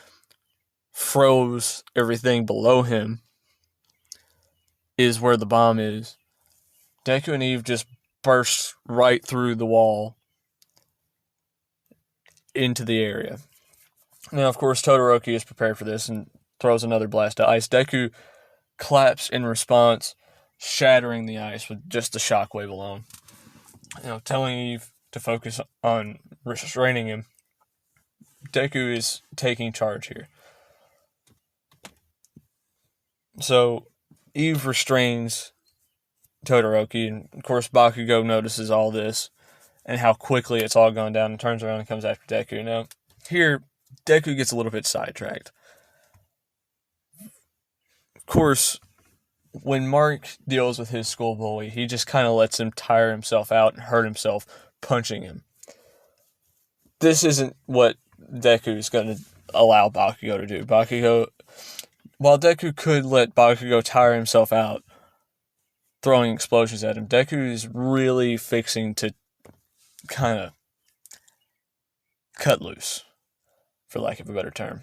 [SPEAKER 1] froze everything below him is where the bomb is, Deku and Eve just burst right through the wall into the area. Now, of course, Todoroki is prepared for this and throws another blast of ice. Deku claps in response, shattering the ice with just the shockwave alone. Telling Eve to focus on restraining him. Deku is taking charge here. So, Eve restrains Todoroki, and of course Bakugo notices all this and how quickly it's all gone down and turns around and comes after Deku. Now, here, Deku gets a little bit sidetracked. Of course, when Mark deals with his school bully, he just kind of lets him tire himself out and hurt himself punching him. This isn't what Deku is going to allow Bakugo to do. While Deku could let Bakugo tire himself out throwing explosions at him, Deku is really fixing to kind of cut loose, for lack of a better term.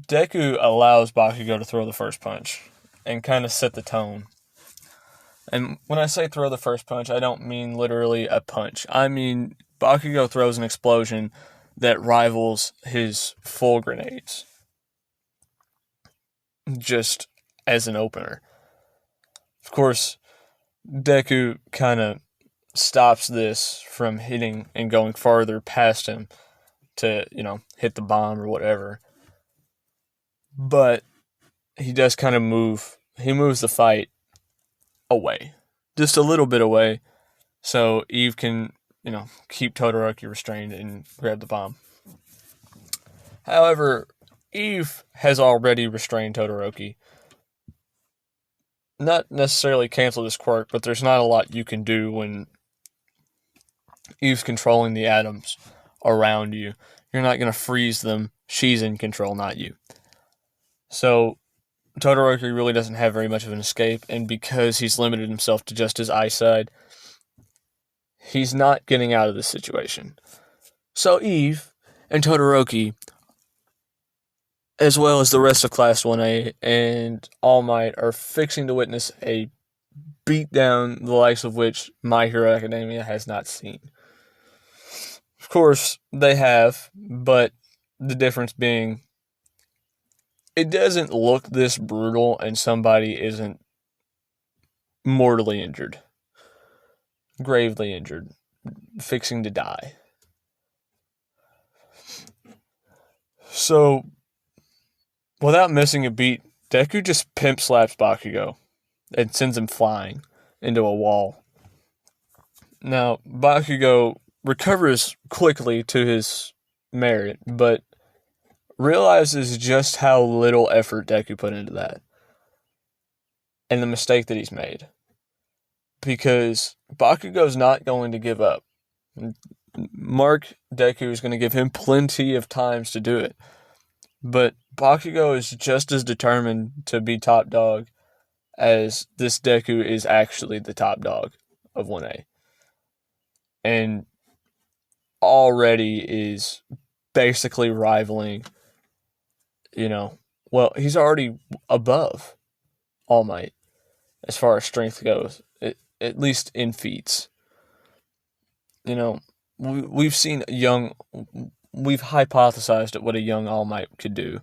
[SPEAKER 1] Deku allows Bakugo to throw the first punch and kind of set the tone. And when I say throw the first punch, I don't mean literally a punch. I mean Bakugo throws an explosion that rivals his full grenades, just as an opener. Of course, Deku kind of stops this from hitting and going farther past him to, hit the bomb or whatever. But he does kind of he moves the fight away. Just a little bit away, so Eve can, keep Todoroki restrained and grab the bomb. However, Eve has already restrained Todoroki. Not necessarily cancel this quirk, but there's not a lot you can do when Eve's controlling the atoms around you. You're not going to freeze them. She's in control, not you. So, Todoroki really doesn't have very much of an escape, and because he's limited himself to just his eyesight, he's not getting out of this situation. So Eve and Todoroki, as well as the rest of Class 1A and All Might, are fixing to witness a beatdown the likes of which My Hero Academia has not seen. Of course, they have, but the difference being, it doesn't look this brutal and somebody isn't mortally injured, gravely injured, fixing to die. So, without missing a beat, Deku just pimp slaps Bakugo and sends him flying into a wall. Now, Bakugo recovers quickly to his merit, but realizes just how little effort Deku put into that. And the mistake that he's made. Because Bakugo's not going to give up. Mark Deku is going to give him plenty of times to do it. But Bakugo is just as determined to be top dog as this Deku is actually the top dog of 1A. And already is basically rivaling, he's already above All Might as far as strength goes, at least in feats. We've seen we've hypothesized at what a young All Might could do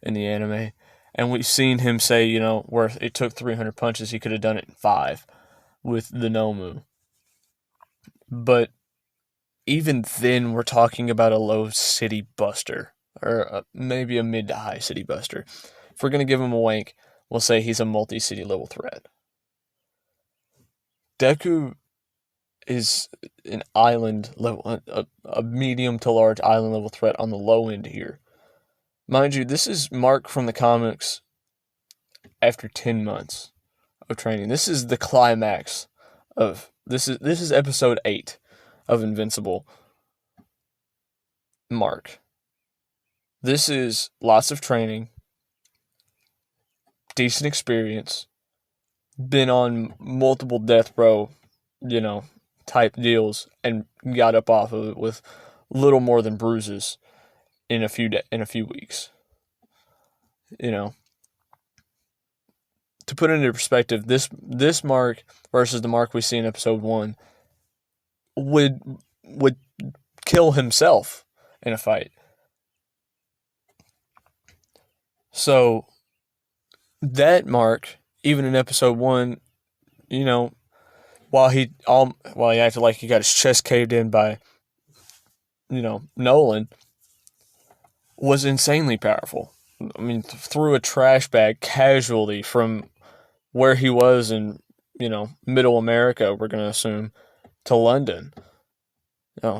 [SPEAKER 1] in the anime, and we've seen him say, where it took 300 punches, he could have done it in 5 with the Nomu. But even then, we're talking about a low city buster, or maybe a mid to high city buster. If we're going to give him a wank, we'll say he's a multi-city level threat. Deku is an island level, a medium to large island level threat on the low end here. Mind you, this is Mark from the comics after 10 months of training. This is the climax of this is episode 8 of Invincible. Mark. This is lots of training, decent experience, been on multiple death row, type deals, and got up off of it with little more than bruises in a few weeks. To put it into perspective, this Mark versus the Mark we see in episode 1 would kill himself in a fight. So that Mark, even in episode 1, while he acted like he got his chest caved in by, Nolan, was insanely powerful. I mean, threw a trash bag casually from where he was in, middle America, we're going to assume, to London.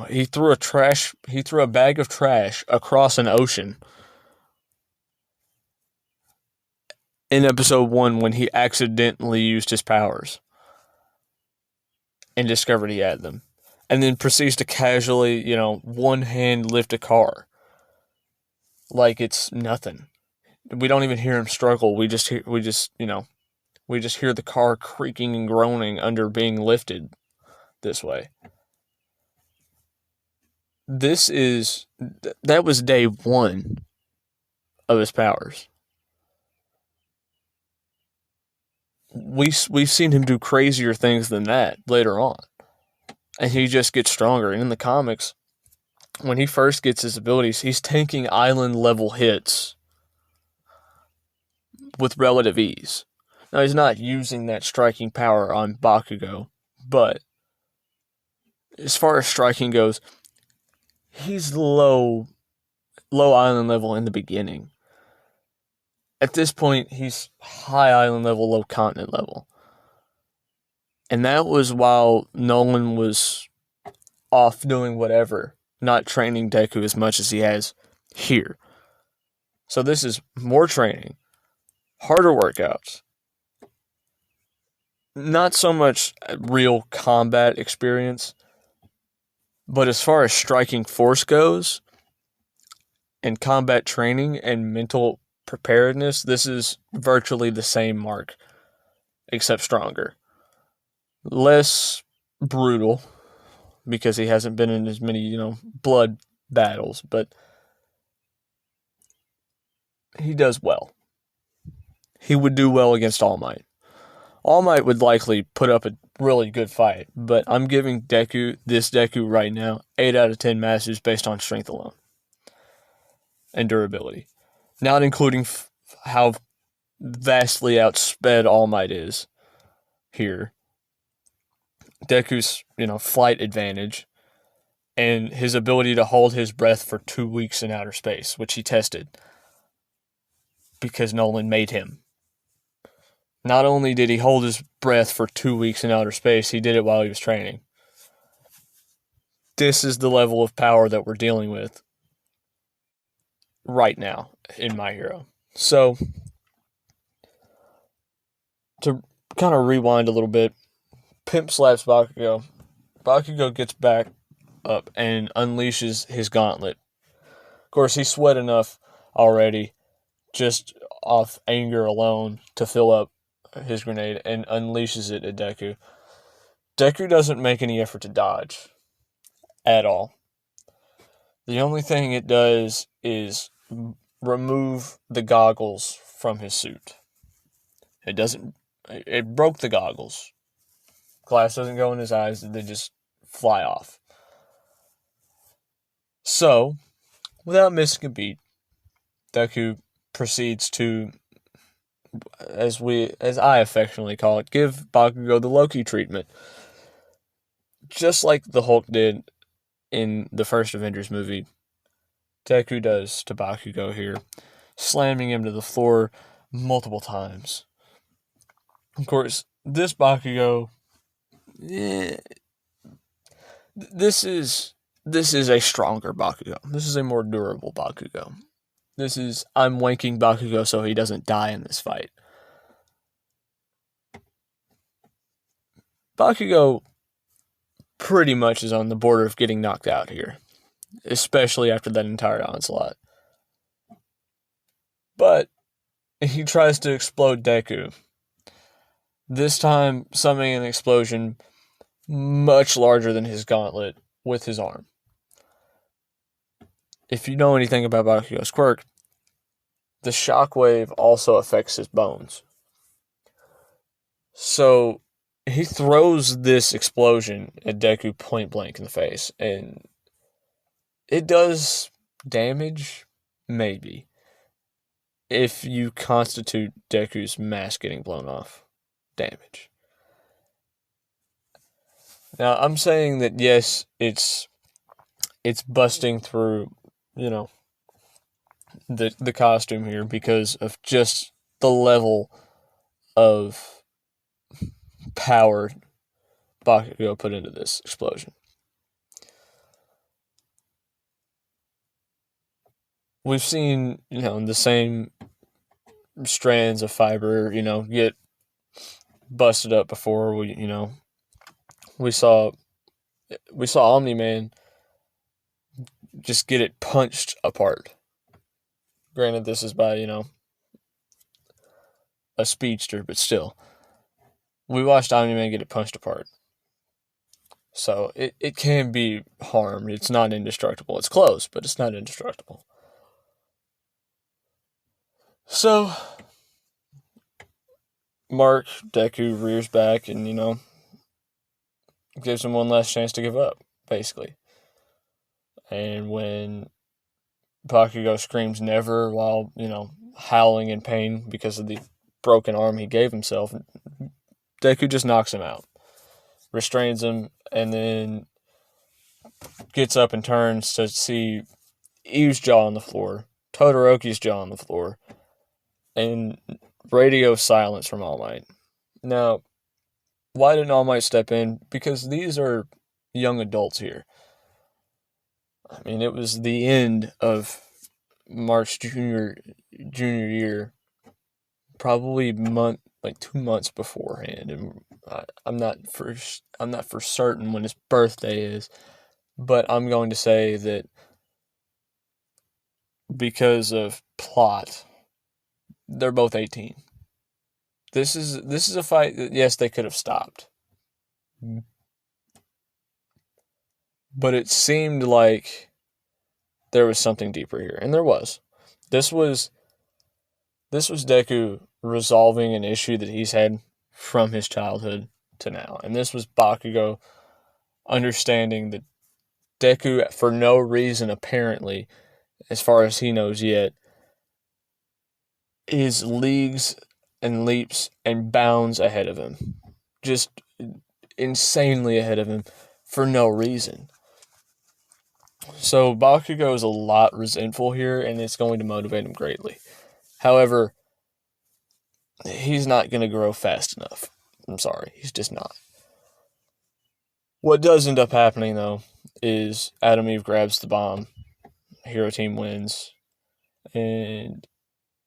[SPEAKER 1] He threw a bag of trash across an ocean in episode 1 when he accidentally used his powers and discovered he had them. And then proceeds to casually, one hand lift a car like it's nothing. We don't even hear him struggle. We just hear the car creaking and groaning under being lifted this way. That was day 1 of his powers. We've seen him do crazier things than that later on. And he just gets stronger. And in the comics, when he first gets his abilities, he's tanking island level hits with relative ease. Now, he's not using that striking power on Bakugo, but as far as striking goes, he's low island level in the beginning. At this point, he's high island level, low continent level. And that was while Nolan was off doing whatever, not training Deku as much as he has here. So this is more training, harder workouts, not so much real combat experience, but as far as striking force goes, and combat training and mental preparedness, this is virtually the same Mark, except stronger. Less brutal, because he hasn't been in as many, blood battles, but he does well. He would do well against All Might. All Might would likely put up a really good fight, but I'm giving this Deku right now, 8 out of 10 masters based on strength alone and durability. Not including how vastly outsped All Might is here. Deku's, flight advantage and his ability to hold his breath for 2 weeks in outer space, which he tested because Nolan made him. Not only did he hold his breath for 2 weeks in outer space, he did it while he was training. This is the level of power that we're dealing with right now in My Hero. So, to kind of rewind a little bit, Pimp slaps Bakugo. Bakugo gets back up and unleashes his gauntlet. Of course, he sweat enough already, just off anger alone, to fill up his grenade and unleashes it at Deku. Deku doesn't make any effort to dodge at all. The only thing it does is remove the goggles from his suit. It broke the goggles. Glass doesn't go in his eyes, they just fly off. So, without missing a beat, Deku proceeds to, as I affectionately call it, give Bakugo the Loki treatment. Just like the Hulk did in the first Avengers movie, Deku does to Bakugo here, slamming him to the floor multiple times. Of course, this Bakugo, this is a stronger Bakugo. This is a more durable Bakugo. This is, I'm wanking Bakugo so he doesn't die in this fight. Bakugo pretty much is on the border of getting knocked out here, especially after that entire onslaught. But he tries to explode Deku, this time summoning an explosion much larger than his gauntlet with his arm. If you know anything about Bakugo's quirk, the shockwave also affects his bones. So he throws this explosion at Deku point blank in the face, and it does damage, maybe, if you constitute Deku's mask getting blown off damage. Now, I'm saying that yes, it's busting through, the costume here because of just the level of power Bakugo put into this explosion. We've seen, the same strands of fiber, get busted up before. We saw Omni-Man just get it punched apart. Granted, this is by, a speedster, but still. We watched Omni-Man get it punched apart. So, it can be harmed. It's not indestructible. It's close, but it's not indestructible. So, Mark Deku rears back and, gives him one last chance to give up, basically. And when Bakugo screams never while, howling in pain because of the broken arm he gave himself, Deku just knocks him out, restrains him, and then gets up and turns to see Eve's jaw on the floor, Todoroki's jaw on the floor, and radio silence from All Might. Now, why didn't All Might step in? Because these are young adults here. I mean, it was the end of Mark's junior year, probably 2 months beforehand, and I'm not for certain when his birthday is, but I'm going to say that because of plot, they're both 18. This is a fight that, yes, they could have stopped, but it seemed like there was something deeper here, and there was. This was Deku resolving an issue that he's had from his childhood to now, and this was Bakugo understanding that Deku, for no reason apparently, as far as he knows yet, is leagues and leaps and bounds ahead of him. Just insanely ahead of him for no reason. So Bakugo is a lot resentful here, and it's going to motivate him greatly. However, he's not going to grow fast enough. I'm sorry, he's just not. What does end up happening, though, is Adam Eve grabs the bomb, Hero Team wins, and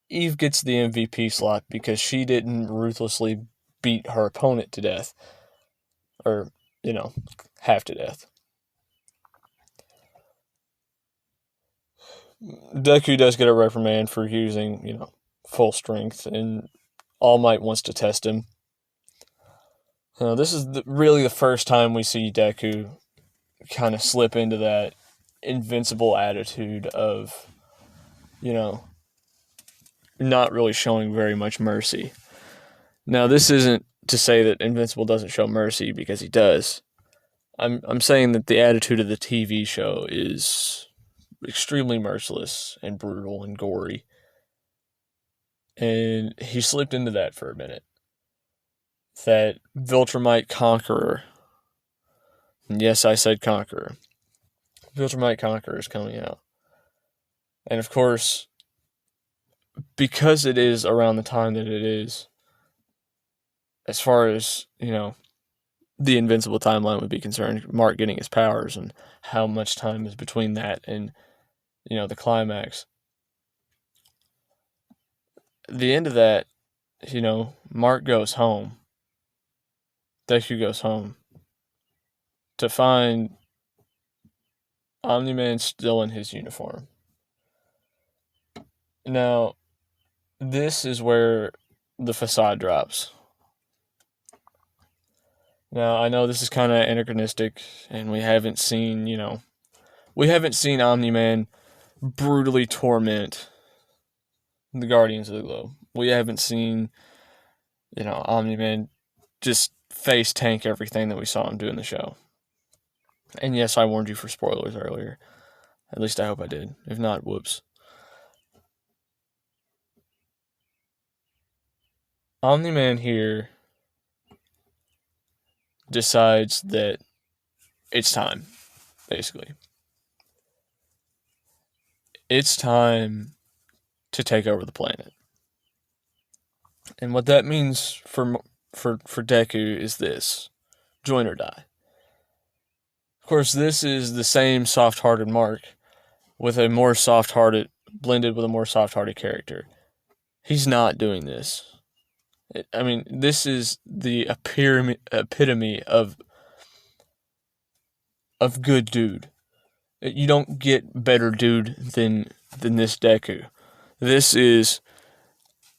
[SPEAKER 1] Eve gets the MVP slot because she didn't ruthlessly beat her opponent to death. Or, half to death. Deku does get a reprimand for using, full strength, and All Might wants to test him. This is really the first time we see Deku kind of slip into that invincible attitude of, not really showing very much mercy. Now, this isn't to say that Invincible doesn't show mercy, because he does. I'm saying that the attitude of the TV show is extremely merciless and brutal and gory. And he slipped into that for a minute. That Viltrumite Conqueror, and yes, I said Conqueror. Viltrumite Conqueror is coming out. And of course, because it is around the time that it is, as far as, the Invincible timeline would be concerned, Mark getting his powers and how much time is between that and, the climax. The end of that, Mark goes home. Deku goes home to find Omni-Man still in his uniform. Now, this is where the facade drops. Now, I know this is kind of anachronistic, and we haven't seen Omni-Man brutally torment the Guardians of the Globe. We haven't seen, Omni-Man just face tank everything that we saw him do in the show. And yes, I warned you for spoilers earlier. At least I hope I did. If not, whoops. Omni-Man here decides that it's time, basically. It's time to take over the planet. And what that means for Deku is this: join or die. Of course, this is the same soft-hearted Mark with a more soft-hearted, blended with a more soft-hearted character. He's not doing this. This is the epitome of good dude. You don't get better dude than this Deku. This is,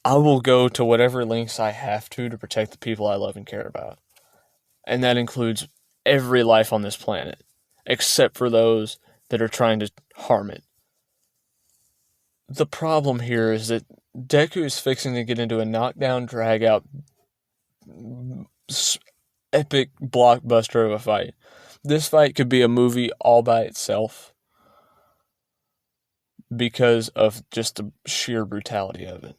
[SPEAKER 1] I will go to whatever lengths I have to protect the people I love and care about. And that includes every life on this planet, except for those that are trying to harm it. The problem here is that Deku is fixing to get into a knockdown, drag-out, epic blockbuster of a fight. This fight could be a movie all by itself because of just the sheer brutality of it.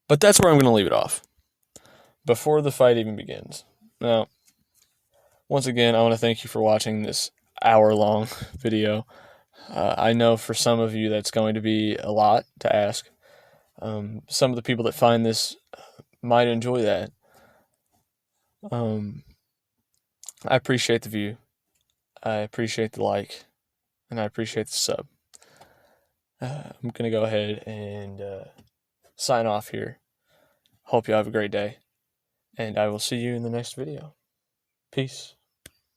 [SPEAKER 1] But that's where I'm going to leave it off before the fight even begins. Now, once again, I want to thank you for watching this hour-long video. I know for some of you that's going to be a lot to ask. Some of the people that find this might enjoy that. I appreciate the view. I appreciate the like. And I appreciate the sub. I'm going to go ahead and sign off here. Hope you have a great day. And I will see you in the next video. Peace.